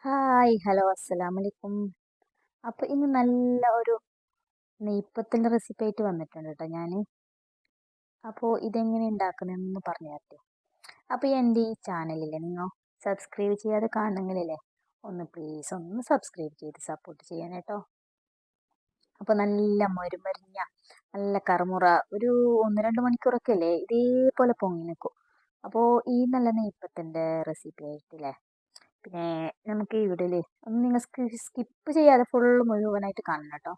Hi hello അസ്സലാമലൈക്കും. അപ്പോൾ ഇന്ന് നല്ല ഒരു നെയ്പ്പത്തിൻ്റെ റെസിപ്പി ആയിട്ട് വന്നിട്ടുണ്ട് കേട്ടോ ഞാൻ. അപ്പോൾ ഇതെങ്ങനെ ഉണ്ടാക്കുന്നതെന്ന് പറഞ്ഞു തരട്ടെ. അപ്പോൾ എൻ്റെ ഈ ചാനലില്ലേ നിങ്ങൾ സബ്സ്ക്രൈബ് ചെയ്യാതെ കാണണമെങ്കിലല്ലേ ഒന്ന് സബ്സ്ക്രൈബ് ചെയ്ത് സപ്പോർട്ട് ചെയ്യാൻ കേട്ടോ. അപ്പോൾ നല്ല മൊരുമൊരിഞ്ഞ നല്ല കറുമുറ ഒരു 1-2 മണിക്കൂറൊക്കെ അല്ലേ ഇതേപോലെ പൊങ്ങി നിൽക്കും. അപ്പോൾ ഈ നല്ല നെയ്പ്പത്തിൻ്റെ റെസിപ്പി ആയിട്ടില്ലേ, പിന്നെ നമുക്ക് ഈ വീഡിയോയിൽ ഒന്ന് നിങ്ങൾ സ്കിപ്പ് ചെയ്യാതെ ഫുള്ള് മുഴുവനായിട്ട് കാണണം കേട്ടോ.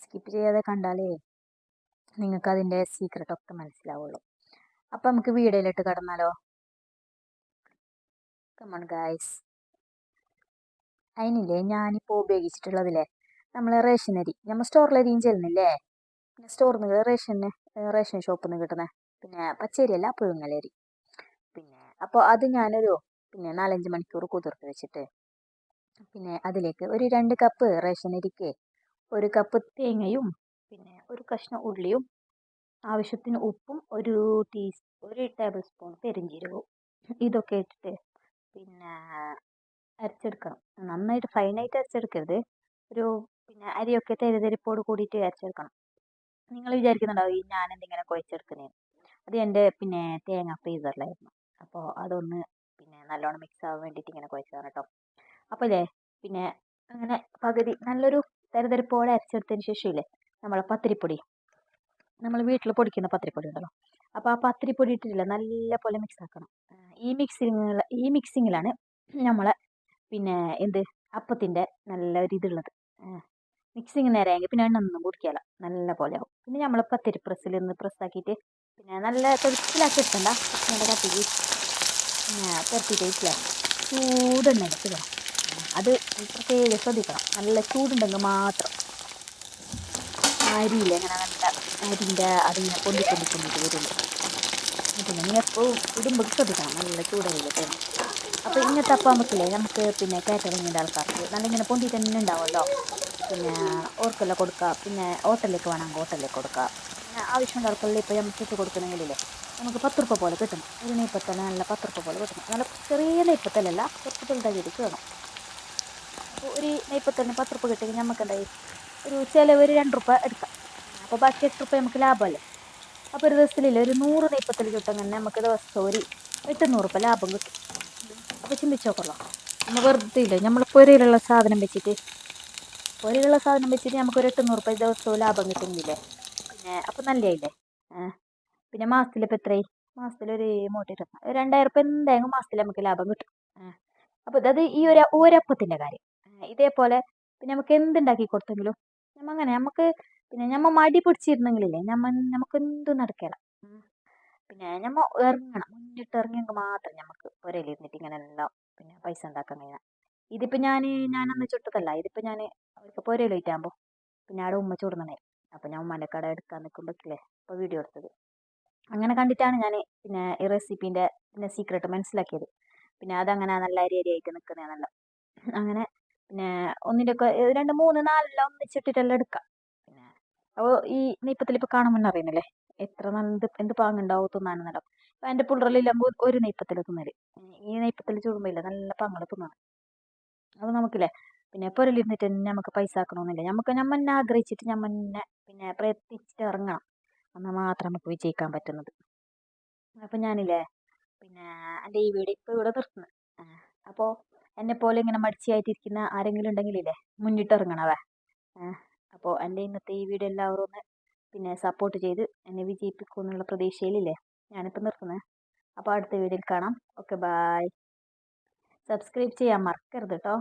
സ്കിപ്പ് ചെയ്യാതെ കണ്ടാലേ നിങ്ങൾക്ക് അതിൻ്റെ സീക്രട്ടൊക്കെ മനസ്സിലാവുള്ളൂ. അപ്പം നമുക്ക് വീഡിയോയിലിട്ട് കടന്നാലോ. Come on guys. അതിനില്ലേ ഞാനിപ്പോൾ ഉപയോഗിച്ചിട്ടുള്ളതില്ലേ നമ്മളെ റേഷൻ അരി, നമ്മൾ സ്റ്റോറിലരിയും ചെല്ലുന്നില്ലേ, പിന്നെ സ്റ്റോറിൽ നിന്ന് റേഷൻ ഷോപ്പിൽ നിന്ന് കിട്ടുന്നത്, പിന്നെ പച്ചരിയല്ല പുഴുങ്ങലരി. പിന്നെ അപ്പോൾ അത് ഞാനൊരു 4-5 മണിക്കൂർ കുതിർത്ത് വെച്ചിട്ട് പിന്നെ അതിലേക്ക് ഒരു 2 കപ്പ് റേഷൻ അരിക്ക് 1 കപ്പ് തേങ്ങയും പിന്നെ ഒരു കഷ്ണം ഉള്ളിയും ആവശ്യത്തിന് ഉപ്പും ഒരു 1 ടേബിൾ സ്പൂൺ പെരിഞ്ജീരകവും ഇതൊക്കെ ഇട്ടിട്ട് പിന്നെ അരച്ചെടുക്കണം. നന്നായിട്ട് ഫൈനായിട്ട് അരച്ചെടുക്കരുത്, ഒരു അരിയൊക്കെ തരിതരിപ്പോട് കൂടിയിട്ട് അരച്ചെടുക്കണം. നിങ്ങൾ വിചാരിക്കുന്നുണ്ടാവും ഈ ഞാൻ എന്തിങ്ങനെ കുഴച്ചെടുക്കുന്നതെന്ന്. അത് എൻ്റെ തേങ്ങ ഫ്രീസറിലായിരുന്നു. അപ്പോൾ അതൊന്ന് നല്ലോണം മിക്സ് ആവാൻ വേണ്ടിയിട്ട് ഇങ്ങനെ കുഴച്ചതാണ് കേട്ടോ. അപ്പോൾ ഇല്ലേ പിന്നെ അങ്ങനെ പകുതി നല്ലൊരു തരിതരിപ്പോടെ അരച്ചെടുത്തതിന് ശേഷം ഇല്ലേ നമ്മളെ പത്തിരിപ്പൊടി, നമ്മൾ വീട്ടിൽ പൊടിക്കുന്ന പത്തിരിപ്പൊടി ഉണ്ടല്ലോ, അപ്പോൾ ആ പത്തിരിപ്പൊടി ഇട്ടിട്ടില്ല നല്ല പോലെ മിക്സ് ആക്കണം. ഈ മിക്സിങ്ങിലാണ് നമ്മളെ എന്ത് അപ്പത്തിൻ്റെ നല്ല ഒരു ഇതുള്ളത്. മിക്സിങ് നേരെയെങ്കിൽ പിന്നെ എണ്ണൊന്നും കുടിക്കാല നല്ല പോലെ ആവും. പിന്നെ നമ്മൾ പത്തിരി പ്രസ്സിൽ നിന്ന് പ്രസ്സാക്കിയിട്ട് നല്ല തൊഴിച്ചിലാക്കി എടുക്കണ്ട, നല്ല കട്ടിക്ക് പുരട്ടിയിട്ട് ചൂടെണ്ണ എടുക്കുക. അത് പ്രത്യേകം ശ്രദ്ധിക്കണം, നല്ല ചൂടുണ്ടെങ്കിൽ മാത്രം. അരിയില്ല ഇങ്ങനെ നല്ല അരിൻ്റെ അതിങ്ങനെ പൊണ്ടിട്ട് വരുള്ളൂ. പിന്നെ നിങ്ങൾ എപ്പോഴും ഇടുമ്പോൾ ശ്രദ്ധിക്കണം, നല്ല ചൂടരിയില്ലേ. അപ്പോൾ ഇങ്ങനത്തെ അപ്പം നമുക്ക് കാറ്ററിങ്ങിൻ്റെ ആൾക്കാർക്ക് നല്ല ഇങ്ങനെ പൊന്തി തന്നെ ഉണ്ടാവുമല്ലോ. ഓർക്കെല്ലാം കൊടുക്കുക, ഹോട്ടലിലേക്ക് വേണമെങ്കിൽ ഹോട്ടലിലേക്ക് കൊടുക്കുക. ആവശ്യമുള്ള ആൾക്കെല്ലാം ഇപ്പോൾ നമ്മൾ ചുട്ട് കൊടുക്കണമെങ്കിലേ നമുക്ക് 10 രൂപ പോലെ കിട്ടണം. ഒരു നെയ്പ്പത്തല നല്ല 10 രൂപ പോലെ കിട്ടണം. നല്ല ചെറിയ നെയ്പ്പത്തലല്ല, കുറച്ച് വലുതാക്കിയിട്ട് വേണം. അപ്പോൾ ഒരു നെയ്പ്പത്തലിന് 10 രൂപ കിട്ടിയെങ്കിൽ നമുക്ക് എന്തായി ഒരു ചിലവ് ഒരു 2 രൂപ എടുക്കാം. അപ്പോൾ ബാക്കി 8 രൂപ നമുക്ക് ലാഭമല്ലേ. അപ്പോൾ ഒരു ദിവസത്തിലില്ല ഒരു 100 നെയ്പ്പത്തൽ കിട്ടുമെങ്കിൽ നമുക്ക് ദിവസം ഒരു 800 രൂപ ലാഭം കിട്ടും. അപ്പോൾ ചിന്തിച്ച് നോക്കല്ലോ, നമ്മൾ വെറുതെ ഇല്ല, നമ്മൾ പുരയിലുള്ള സാധനം വെച്ചിട്ട് നമുക്കൊരു 800 രൂപ ദിവസവും ലാഭം കിട്ടുന്നില്ലേ. അപ്പോൾ നല്ലതായില്ലേ. പിന്നെ മാസത്തിലിപ്പോൾ എത്രയായി, മാസത്തിലൊരു 2000 രൂപ എന്തായാലും മാസത്തിൽ നമുക്ക് ലാഭം കിട്ടും. അപ്പോൾ അത് ഈ ഒരപ്പത്തിൻ്റെ കാര്യം. ഇതേപോലെ നമുക്ക് എന്തുണ്ടാക്കി കൊടുത്തെങ്കിലും നമുക്ക് നമ്മൾ മടി പിടിച്ചിരുന്നെങ്കിലില്ലേ നമുക്ക് എന്തും നടക്കില്ല. നമ്മൾ ഇറങ്ങണം, മുന്നിട്ട് ഇറങ്ങിയെങ്കിൽ മാത്രം നമുക്ക് പുരയിലിരുന്നിട്ട് ഇങ്ങനെ എല്ലാം പൈസ ഉണ്ടാക്കാൻ കഴിയണം. ഇതിപ്പോൾ ഞാനന്ന് ചുട്ടതല്ല, ഇതിപ്പോൾ ഞാൻ അവർക്ക് പുരയിൽ പോയിട്ടാകുമ്പോൾ അവിടെ ഉമ്മ ചുടുന്നേ. അപ്പോൾ ഞാൻ ഉമ്മാൻ്റെ കട എടുക്കാൻ നിൽക്കുമ്പോഴേക്കില്ലേ അപ്പോൾ വീഡിയോ എടുത്തത്. അങ്ങനെ കണ്ടിട്ടാണ് ഞാൻ ഈ റെസിപ്പീൻ്റെ സീക്രട്ട് മനസ്സിലാക്കിയത്. അതങ്ങനെ നല്ല അരിയായിട്ട് നിൽക്കുന്നതാണല്ലോ. അങ്ങനെ ഒന്നിൻ്റെ ഒക്കെ 2, 3, 4 ഒന്നിച്ചിട്ടിട്ടെല്ലാം എടുക്കാം. അപ്പോൾ ഈ നെയ്പ്പത്തിൽ ഇപ്പോൾ കാണുമ്പോൾ അറിയുന്നില്ലേ എത്ര എന്ത് പാങ്ങുണ്ടാവും തിന്നാനെന്നല്ലോ. അപ്പോൾ എൻ്റെ പുള്ളറിലെല്ലാം ഒരു നെയ്പ്പത്തിൽ തിന്നല്, ഈ നെയ്പ്പത്തിൽ ചുടുമ്പോൾ ഇല്ല നല്ല പാങ്ങൾ തിന്നണം. അപ്പോൾ നമുക്കില്ലേ പുരലിരുന്നിട്ട് തന്നെ നമുക്ക് പൈസ ആക്കണമെന്നില്ല. നമ്മന്നെ ആഗ്രഹിച്ചിട്ട് നമ്മന്നെ പ്രയത്നിച്ചിട്ട് ഇറങ്ങണം, എന്നാൽ മാത്രം നമുക്ക് വിജയിക്കാൻ പറ്റുന്നത്. അപ്പോൾ ഞാനില്ലേ എൻ്റെ ഈ വീഡിയോ ഇപ്പോൾ ഇവിടെ നിർത്തുന്നു. അപ്പോൾ എന്നെപ്പോലെ ഇങ്ങനെ മടിച്ചായിട്ടിരിക്കുന്ന ആരെങ്കിലും ഉണ്ടെങ്കിലില്ലേ മുന്നിട്ടിറങ്ങണവേ. അപ്പോൾ എൻ്റെ ഇന്നത്തെ ഈ വീഡിയോ എല്ലാവരും ഒന്ന് സപ്പോർട്ട് ചെയ്ത് എന്നെ വിജയിപ്പിക്കും എന്നുള്ള പ്രതീക്ഷയിലില്ലേ ഞാനിപ്പോൾ നിർത്തുന്നത്. അപ്പോൾ അടുത്ത വീഡിയോയിൽ കാണാം. Okay, bye. സബ്സ്ക്രൈബ് ചെയ്യാൻ മറക്കരുത് കേട്ടോ.